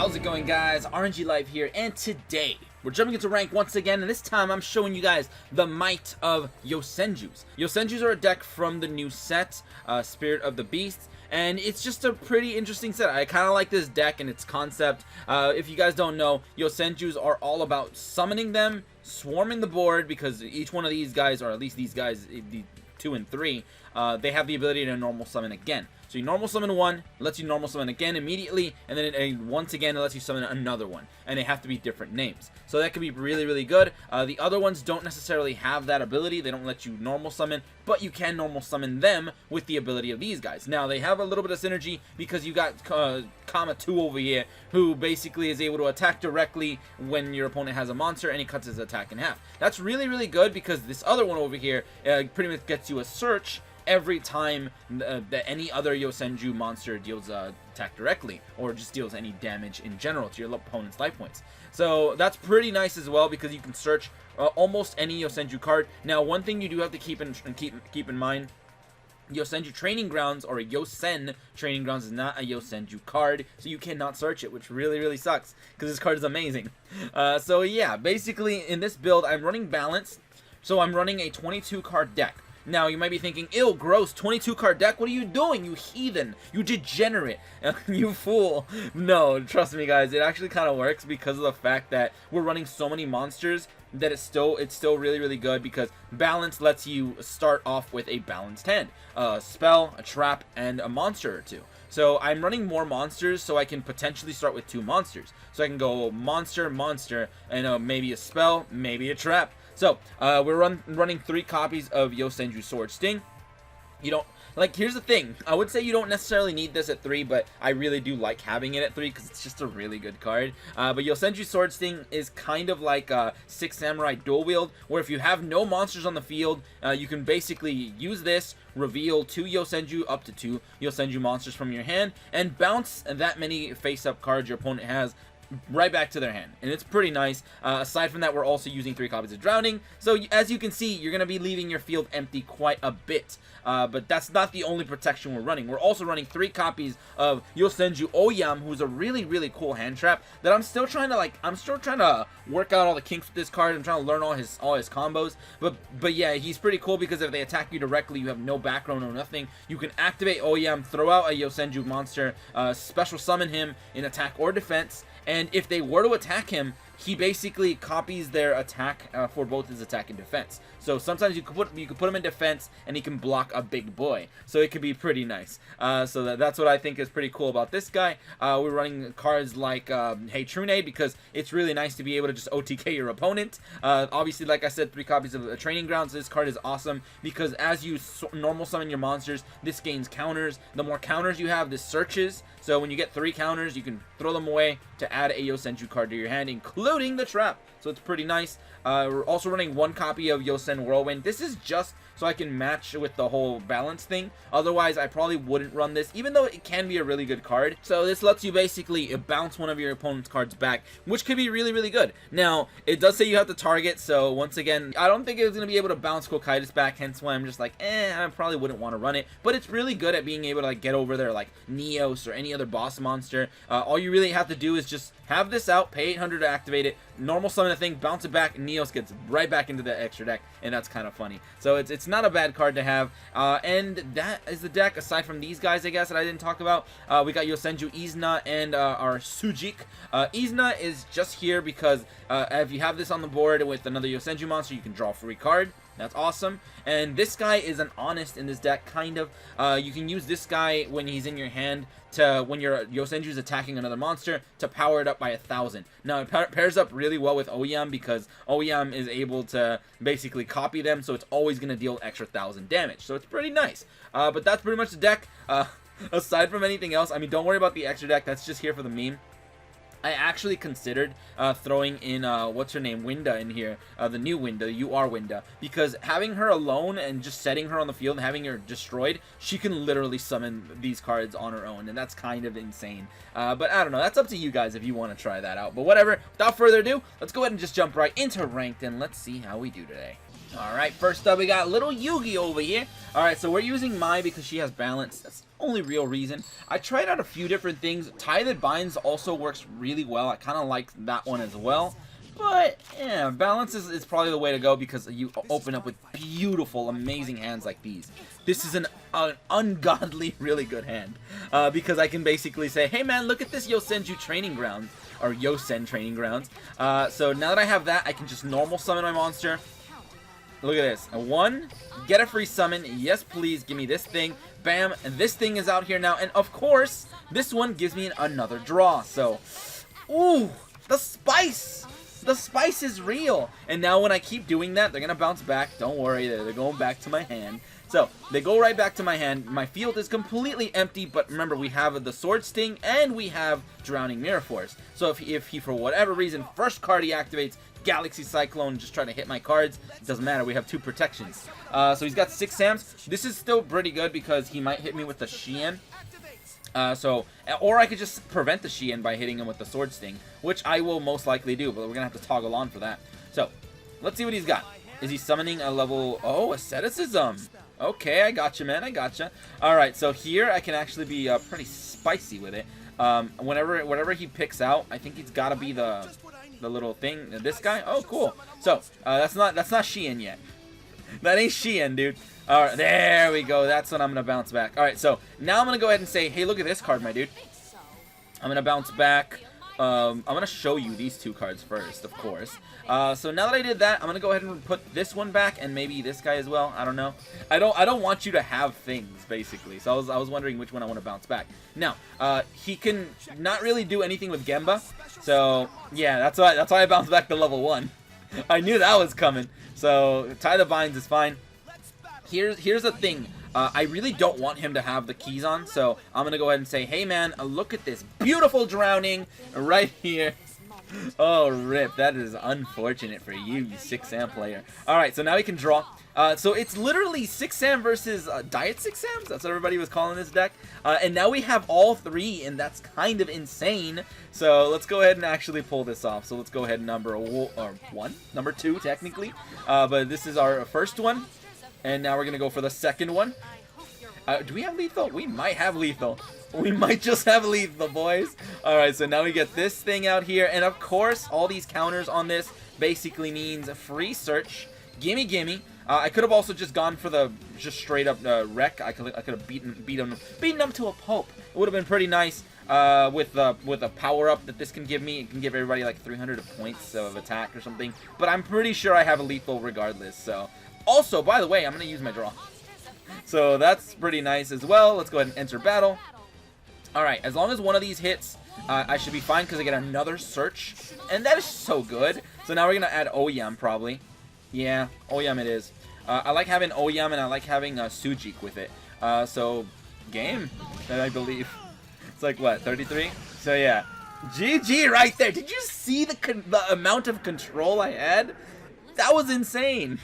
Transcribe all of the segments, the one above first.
How's it going, guys? aRenG Live here, and today we're jumping into rank once again, and this time I'm showing you guys the might of Yosenjus. Yosenjus are a deck from the new set, Spirit of the Beast, and it's just a pretty interesting set. I kind of like this deck and its concept. If you guys don't know, Yosenjus are all about summoning them, swarming the board, because each one of these guys, or at least these guys, the 2 and 3, they have the ability to normal summon again. So you normal summon one, it lets you normal summon again immediately, and then once again it lets you summon another one, and they have to be different names. So that could be really, really good. The other ones don't necessarily have that ability. They don't let you normal summon, but you can normal summon them with the ability of these guys. Now they have a little bit of synergy because you got Kama 2 over here, who basically is able to attack directly when your opponent has a monster, and he cuts his attack in half. That's really, really good because this other one over here pretty much gets you a search every time that any other Yosenju monster deals attack directly, or just deals any damage in general to your opponent's life points. So that's pretty nice as well, because you can search almost any Yosenju card. Now, one thing you do have to keep in mind: Yosenju Training Grounds, or a Yosen Training Grounds, is not a Yosenju card, so you cannot search it, which really, really sucks, because this card is amazing. So yeah, basically in this build, I'm running Balance, so I'm running a 22 card deck. Now, you might be thinking, ew, gross, 22 card deck? What are you doing, you heathen? You degenerate. You fool. No, trust me, guys, it actually kind of works because of the fact that we're running so many monsters that it's still really, really good, because Balance lets you start off with a balanced hand. A spell, a trap, and a monster or two. So I'm running more monsters, so I can potentially start with 2 monsters. So I can go monster, monster, and maybe a spell, maybe a trap. So, we're running 3 copies of Yosenju Sword Sting. You don't, like, here's the thing. I would say you don't necessarily need this at 3, but I really do like having it at 3 because it's just a really good card. But Yosenju Sword Sting is kind of like a 6 Samurai Dual Wield, where if you have no monsters on the field, you can basically use this, reveal 2 Yosenju, up to 2 Yosenju monsters from your hand, and bounce that many face-up cards your opponent has right back to their hand, and it's pretty nice. Aside from that, we're also using 3 copies of Drowning, so as you can see, you're going to be leaving your field empty quite a bit. But that's not the only protection we're running. We're also running 3 copies of Yosenju Oyam, who's a really, really cool hand trap that I'm still trying to work out all the kinks with this card. I'm trying to learn all his combos. But yeah, he's pretty cool because if they attack you directly, you have no background or nothing. You can activate Oyam, throw out a Yosenju monster, special summon him in attack or defense, and if they were to attack him, he basically copies their attack for both his attack and defense. So sometimes you could put him in defense, and he can block a big boy. So it could be pretty nice. So that's what I think is pretty cool about this guy. We're running cards like Hey Trune, because it's really nice to be able to just OTK your opponent. Obviously, like I said, 3 copies of Training Grounds. This card is awesome because as you normal summon your monsters, this gains counters. The more counters you have, this searches. So when you get 3 counters, you can throw them away to add a Yosenju card to your hand, including the trap. So it's pretty nice. We're also running 1 copy of Yosen Whirlwind. This is just so I can match with the whole balance thing. Otherwise, I probably wouldn't run this, even though it can be a really good card. So this lets you basically bounce one of your opponent's cards back, which could be really, really good. Now, it does say you have to target, so once again, I don't think it's going to be able to bounce Kokaitis back, hence why I'm just like, I probably wouldn't want to run it. But it's really good at being able to, like, get over there, like Neos or any other boss monster. All you really have to do is just have this out, pay 800 to activate it, normal summon the thing, bounce it back, and Neos gets right back into the extra deck, and that's kind of funny. So it's not a bad card to have, and that is the deck. Aside from these guys, I guess, that I didn't talk about, we got Yosenju Izna and our Sujik. Izna is just here because if you have this on the board with another Yosenju monster, you can draw a free card. That's awesome. And this guy is an Honest in this deck, kind of. You can use this guy when he's in your hand to, when your Yosenju is attacking another monster, to power it up by 1,000. Now, it pairs up really well with Oyam because Oyam is able to basically copy them, so it's always going to deal extra 1,000 damage. So it's pretty nice. But that's pretty much the deck. Aside from anything else, I mean, don't worry about the extra deck. That's just here for the meme. I actually considered throwing in, what's her name, Winda in here, the new Winda, Winda, because having her alone and just setting her on the field and having her destroyed, she can literally summon these cards on her own, and that's kind of insane. But I don't know, that's up to you guys if you want to try that out, but whatever. Without further ado, let's go ahead and just jump right into ranked, and let's see how we do today. Alright, first up we got little Yugi over here. Alright, so we're using Mai because she has balance. That's the only real reason. I tried out a few different things. Tie That Binds also works really well. I kind of like that one as well. But, yeah, balance is probably the way to go because you open up with beautiful, amazing hands like these. This is an ungodly, really good hand. Because I can basically say, hey man, look at this Yosenju training ground. Or Yosen training grounds. So now that I have that, I can just normal summon my monster. Look at this. A 1, get a free summon. Yes, please, give me this thing. Bam, and this thing is out here now. And of course, this one gives me another draw. So, ooh, the spice! The spice is real. And now when I keep doing that, they're going to bounce back. Don't worry, they're going back to my hand. So, they go right back to my hand. My field is completely empty, but remember, we have the Sword Sting, and we have Drowning Mirror Force. So if he, for whatever reason, first card he activates, Galaxy Cyclone, just trying to hit my cards, it doesn't matter, we have 2 protections. So he's got 6 Sams. This is still pretty good because he might hit me with the Shien. Or I could just prevent the Shien by hitting him with the Sword Sting, which I will most likely do, but we're going to have to toggle on for that. So, let's see what he's got. Is he summoning a level... Oh, Asceticism! Okay, I gotcha, man, I gotcha. Alright, so here I can actually be pretty spicy with it. Whatever he picks out, I think he's got to be the little thing. This guy? Oh, cool. So, that's not Shien yet. That ain't Shien, dude. Alright, there we go. That's when I'm going to bounce back. Alright, so now I'm going to go ahead and say, hey, look at this card, my dude. I'm going to bounce back. I'm going to show you these 2 cards first, of course. So now that I did that, I'm going to go ahead and put this one back and maybe this guy as well. I don't know. I don't want you to have things, basically. So I was wondering which one I want to bounce back. Now, he can not really do anything with Gemba. So, yeah, that's why I bounced back to level 1. I knew that was coming. So, Tie the Binds is fine. Here's the thing. I really don't want him to have the keys on, so I'm going to go ahead and say, hey man, look at this beautiful drowning right here. Oh, rip. That is unfortunate for you 6-Sam player. Alright, so now he can draw. So it's literally 6-Sam versus Diet 6-Sams. That's what everybody was calling this deck. And now we have all 3, and that's kind of insane. So let's go ahead and actually pull this off. So let's go ahead and number 2 technically. But this is our first one. And now we're going to go for the second one. Do we have lethal? We might have lethal. We might just have lethal, boys. Alright, so now we get this thing out here. And of course, all these counters on this basically means free search. Gimme, gimme. I could have also just gone for the just straight up wreck. I could have beaten them to a pulp. It would have been pretty nice with a power up that this can give me. It can give everybody like 300 points of attack or something. But I'm pretty sure I have a lethal regardless. So also, by the way, I'm gonna use my draw. So that's pretty nice as well. Let's go ahead and enter battle. Alright, as long as one of these hits, I should be fine because I get another search. And that is so good. So now we're going to add Oyam probably. Yeah, Oyam it is. I like having Oyam and I like having Sujik with it. So, game, I believe. It's like, what, 33? So yeah, GG right there. Did you see the amount of control I had? That was insane.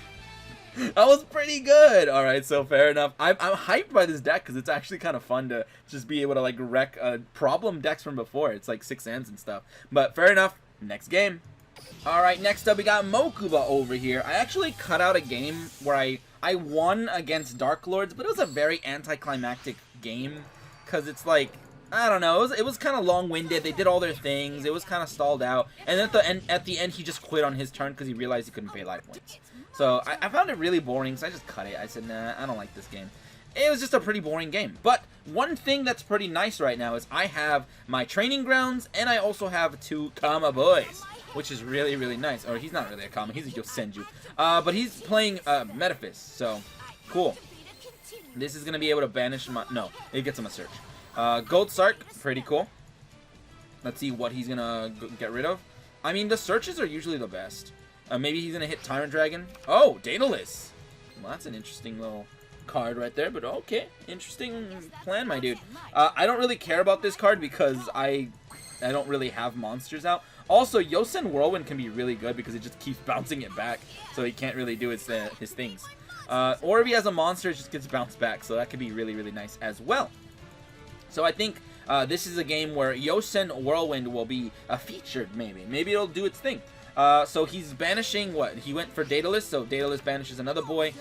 That was pretty good. Alright, so fair enough. I'm hyped by this deck because it's actually kind of fun to just be able to like wreck problem decks from before. It's like 6-Ams and stuff. But fair enough. Next game. Alright, next up we got Mokuba over here. I actually cut out a game where I won against Dark Lords, but it was a very anticlimactic game because it's like, I don't know, it was kind of long-winded. They did all their things. It was kind of stalled out. And then at the end, he just quit on his turn because he realized he couldn't pay life points. So I found it really boring, so I just cut it. I said, nah, I don't like this game. It was just a pretty boring game. But one thing that's pretty nice right now is I have my training grounds, and I also have 2 Kama boys, which is really, really nice. Or he's not really a Kama, he's a Yosenju. But he's playing Metaphys, so cool. This is going to be able to banish my... No, it gets him a search. Gold Sark, pretty cool. Let's see what he's going to get rid of. I mean, the searches are usually the best. Maybe he's going to hit Tyrant Dragon. Oh, Daedalus. Well, that's an interesting little card right there, but okay. Interesting plan, my dude. I don't really care about this card because I don't really have monsters out. Also, Yosen Whirlwind can be really good because it just keeps bouncing it back, so he can't really do his things. Or if he has a monster, it just gets bounced back, so that could be really, really nice as well. So I think this is a game where Yosen Whirlwind will be featured, maybe. Maybe it'll do its thing. So he's banishing what? He went for Daedalus, so Daedalus banishes another boy.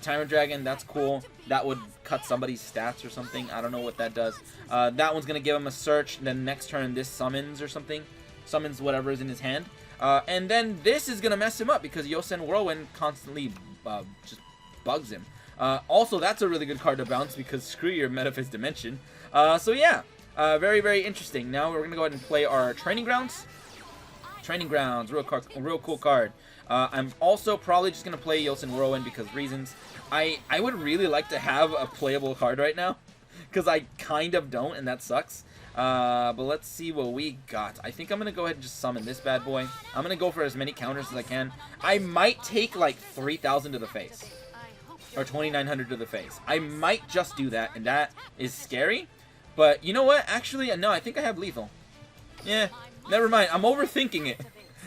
Tyrant Dragon, that's cool. That would cut somebody's stats or something. I don't know what that does. That one's going to give him a search. Then next turn, this summons or something. Summons whatever is in his hand. And then this is going to mess him up because Yosen Whirlwind constantly just bugs him. Also, that's a really good card to bounce because screw your Metaphys Dimension. So yeah, very, very interesting. Now we're going to go ahead and play our Training Grounds. Training Grounds, real cool card. I'm also probably just going to play Yosen Whirlwind because reasons. I would really like to have a playable card right now because I kind of don't, and that sucks. But let's see what we got. I think I'm going to go ahead and just summon this bad boy. I'm going to go for as many counters as I can. I might take like 3,000 to the face. Or 2,900 to the face. I might just do that, and that is scary. But you know what? Actually, no, I think I have lethal. Yeah, never mind. I'm overthinking it.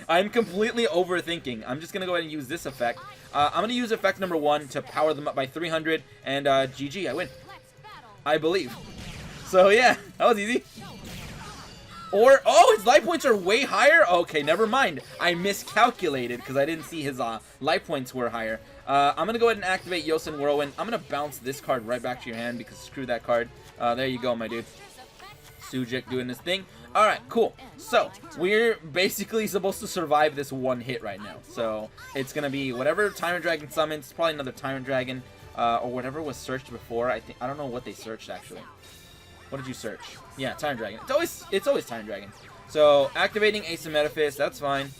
I'm completely overthinking. I'm just going to go ahead and use this effect. I'm going to use effect number 1 to power them up by 300, and GG, I win. I believe. So yeah, that was easy. Or, oh, his life points are way higher? Okay, never mind. I miscalculated because I didn't see his life points were higher. I'm going to go ahead and activate Yosen Whirlwind. I'm going to bounce this card right back to your hand because screw that card. There you go, my dude. Sujik doing his thing. Alright, cool. So, we're basically supposed to survive this one hit right now. So, it's going to be whatever Tyrant Dragon summons. Probably another Tyrant Dragon. Or whatever was searched before. I don't know what they searched, actually. What did you search? Yeah, Tyrant Dragon. It's always Tyrant Dragon. So, activating Ace of Metaphys, that's fine.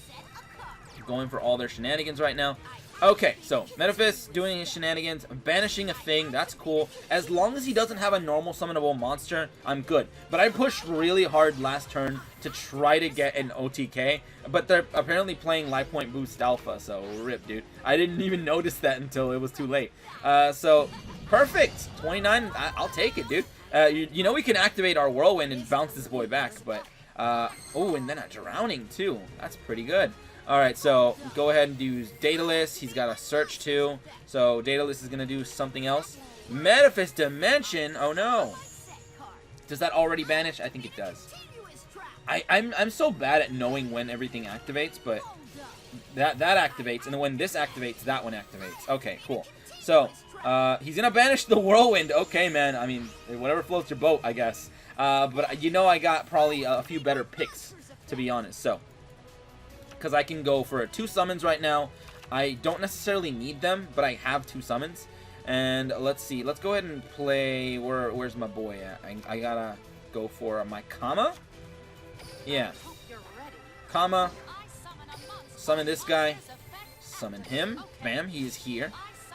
Going for all their shenanigans right now. Okay, so, Metaphys doing his shenanigans, banishing a thing, that's cool. As long as he doesn't have a normal summonable monster, I'm good. But I pushed really hard last turn to try to get an OTK, but they're apparently playing Life Point Boost Alpha, so rip, dude. I didn't even notice that until it was too late. So, perfect! 29, I'll take it, dude. You know we can activate our Whirlwind and bounce this boy back, but... oh, and then a Drowning, too. That's pretty good. Alright, so go ahead and use Daedalus. He's got a search too. So Daedalus is going to do something else. Metaphys Dimension. Oh no. Does that already banish? I think it does. I'm so bad at knowing when everything activates, but that activates, and then when this activates, that one activates. Okay, cool. So he's going to banish the Whirlwind. Okay, man. I mean, whatever floats your boat, I guess. But you know I got probably a few better picks, to be honest. So because I can go for 2 summons right now. I don't necessarily need them, but I have 2 summons. And let's see. Let's go ahead and play... Where's my boy at? I gotta go for my Kama. Yeah. Kama. Summon this guy. Summon him. Bam, he is here.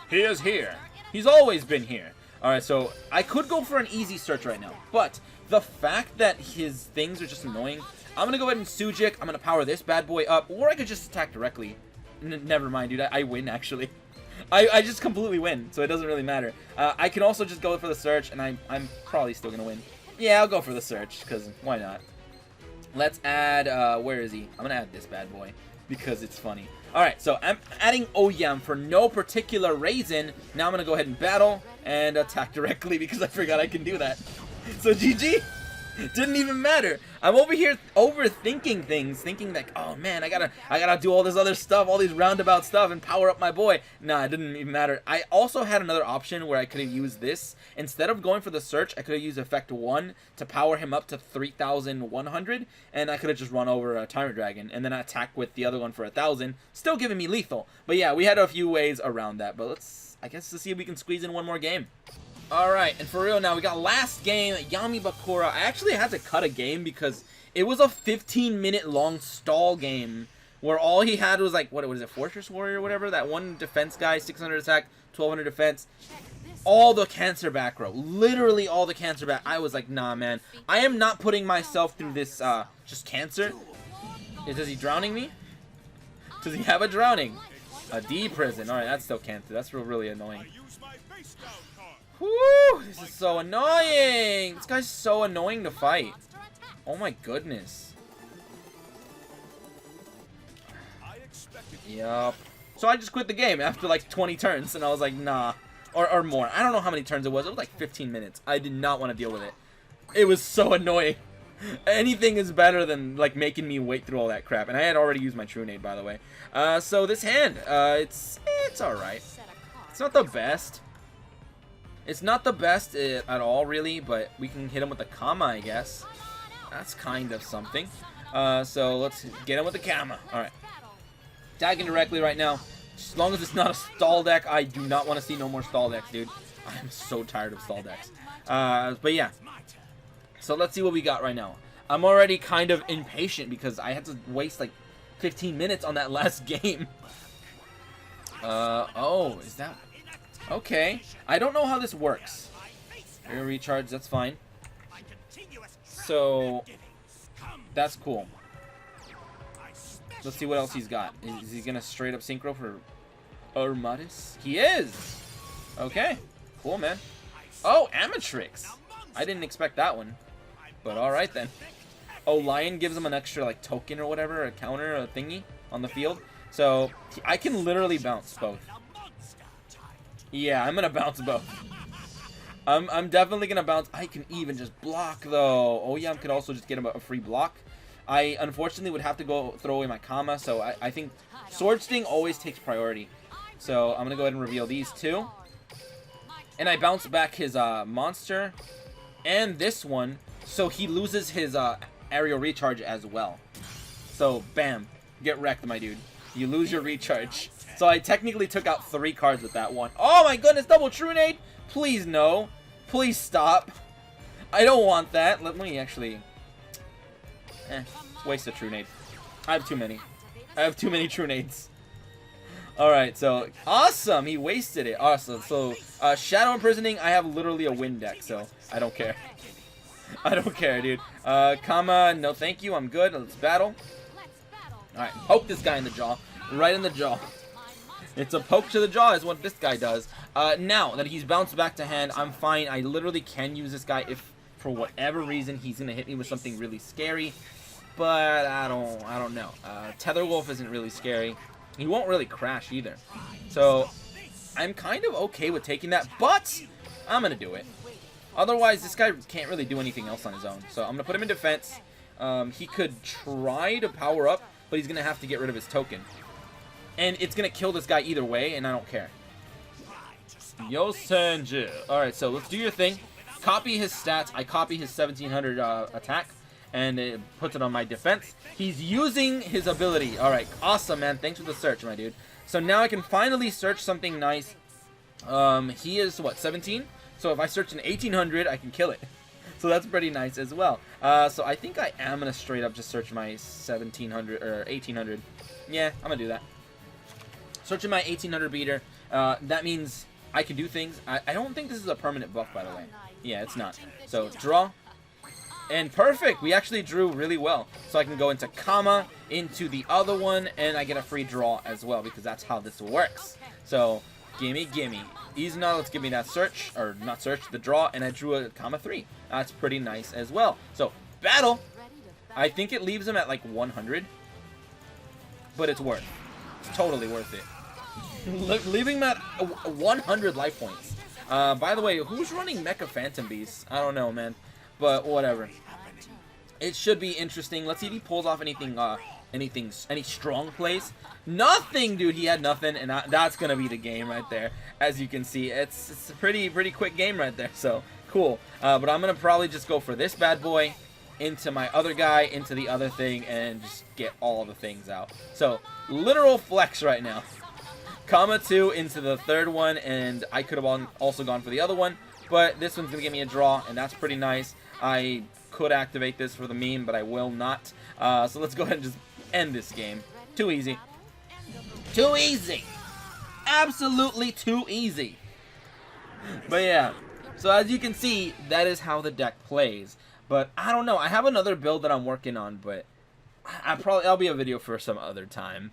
He is here. He's always been here. Alright, so I could go for an easy search right now. But the fact that his things are just annoying... I'm going to go ahead and Sujik. I'm going to power this bad boy up. Or I could just attack directly. Never mind, dude. I win, actually. I just completely win, so it doesn't really matter. I can also just go for the search, and I'm probably still going to win. Yeah, I'll go for the search, because why not? Let's add... where is he? I'm going to add this bad boy, because it's funny. Alright, so I'm adding Oyam for no particular reason. Now I'm going to go ahead and battle and attack directly, because I forgot I can do that. So GG! Didn't even matter. I'm over here overthinking things, thinking like, oh man, I gotta do all this other stuff, all these roundabout stuff, and power up my boy. Nah, it didn't even matter. I also had another option where I could have used this. Instead of going for the search, I could have used effect 1 to power him up to 3,100, and I could have just run over a Tyrant Dragon, and then attack with the other one for 1,000, still giving me lethal. But yeah, we had a few ways around that, but I guess let's see if we can squeeze in one more game. Alright, and for real now, we got last game, Yami Bakura. I actually had to cut a game because it was a 15-minute long stall game where all he had was like, what is it, Fortress Warrior or whatever? That one defense guy, 600 attack, 1,200 defense. All the cancer back row. Literally all the cancer back. I was like, nah, man. I am not putting myself through this, just cancer. Is he drowning me? Does he have a drowning? A D prison. Alright, that's still cancer. That's really annoying. Whoo! This is so annoying! This guy's so annoying to fight. Oh my goodness. Yup. So I just quit the game after like 20 turns, and I was like, nah. Or more. I don't know how many turns it was. It was like 15 minutes. I did not want to deal with it. It was so annoying. Anything is better than like making me wait through all that crap. And I had already used my True Nade, by the way. So this hand, it's alright. It's not the best. It's not the best at all, really, but we can hit him with the Kama, I guess. That's kind of something. So let's get him with the Kama. Alright. Tagging directly right now. As long as it's not a stall deck, I do not want to see no more stall decks, dude. I'm so tired of stall decks. But yeah. So let's see what we got right now. I'm already kind of impatient because I had to waste like 15 minutes on that last game. Oh, is that... Okay. I don't know how this works. Air recharge, that's fine. So, that's cool. Let's see what else he's got. Is he gonna straight up synchro for Armatis? He is! Okay. Cool, man. Oh, Amatrix! I didn't expect that one. But alright then. Oh, Lion gives him an extra like token or whatever, a counter, a thingy on the field. So, I can literally bounce both. Yeah, I'm gonna bounce both. I'm definitely gonna bounce. I can even just block though. Oh yeah, I could also just get him a free block. I unfortunately would have to go throw away my Kama, so I think Sword Sting always takes priority. So I'm gonna go ahead and reveal these two. And I bounce back his monster and this one, so he loses his aerial recharge as well. So bam, get wrecked, my dude. You lose your recharge. So I technically took out 3 cards with that one. Oh my goodness, double True Nade! Please no. Please stop. I don't want that. Let me actually... waste a True Nade. I have too many. I have too many True Nades. Alright, so... Awesome! He wasted it. Awesome. So, Shadow Imprisoning, I have literally a win deck, so I don't care. I don't care, dude. Kama, no thank you. I'm good. Let's battle. Alright, poke this guy in the jaw. Right in the jaw. It's a poke to the jaw is what this guy does. Now that he's bounced back to hand, I'm fine. I literally can use this guy if, for whatever reason, he's gonna hit me with something really scary. But I don't know. Tether Wolf isn't really scary. He won't really crash either. So I'm kind of okay with taking that, but I'm gonna do it. Otherwise, this guy can't really do anything else on his own. So I'm gonna put him in defense. He could try to power up, but he's gonna have to get rid of his token. And it's going to kill this guy either way, and I don't care. Yosenju. Alright, so let's do your thing. Copy his stats. I copy his 1700 attack, and it puts it on my defense. He's using his ability. Alright, awesome, man. Thanks for the search, my dude. So now I can finally search something nice. He is, what, 17? So if I search an 1800, I can kill it. So that's pretty nice as well. So I think I am going to straight up just search my 1700, or 1800. Yeah, I'm going to do that. Searching my 1800 beater, that means I can do things. I don't think this is a permanent buff, by the way. Yeah, it's not. So, draw. And perfect! We actually drew really well. So I can go into Kama, into the other one, and I get a free draw as well, because that's how this works. So, gimme, gimme. Easy now, let's give me that search, or not search, the draw, and I drew a Kama 3. That's pretty nice as well. So, battle! I think it leaves him at like 100. But it's worth. It's totally worth it. Leaving him at 100 life points. By the way, who's running Mecha Phantom Beast? I don't know, man. But whatever. It should be interesting. Let's see if he pulls off anything, any strong plays. Nothing, dude. He had nothing, and that's gonna be the game right there. As you can see, it's a pretty quick game right there. So cool. But I'm gonna probably just go for this bad boy into my other guy, into the other thing, and just get all the things out. So literal flex right now. Kama 2 into the third one, and I could have also gone for the other one, but this one's going to give me a draw, and that's pretty nice. I could activate this for the meme, but I will not. So let's go ahead and just end this game. Too easy. Too easy! Absolutely too easy! But yeah, so as you can see, that is how the deck plays. But I don't know, I have another build that I'm working on, but I'll be a video for some other time.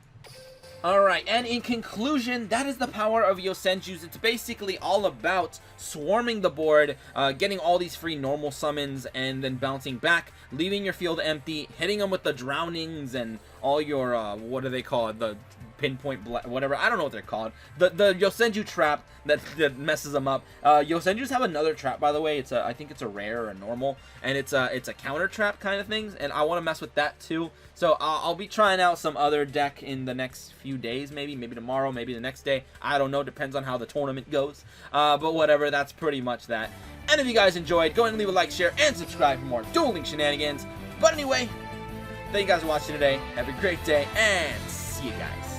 Alright, and in conclusion, that is the power of Yosenju's. It's basically all about swarming the board, getting all these free normal summons, and then bouncing back, leaving your field empty, hitting them with the drownings, and all your what do they call it, the pinpoint whatever, I don't know what they're called, the Yosenju trap that messes them up. Yosenjus have another trap, by the way. It's I think it's a rare or a normal, and it's a counter trap kind of things, and I want to mess with that too. So I'll be trying out some other deck in the next few days, maybe tomorrow, maybe the next day, I don't know, depends on how the tournament goes. But whatever, that's pretty much that. And if you guys enjoyed, go ahead and leave a like, share, and subscribe for more dueling shenanigans. But anyway, thank you guys for watching today. Have a great day, and see you guys.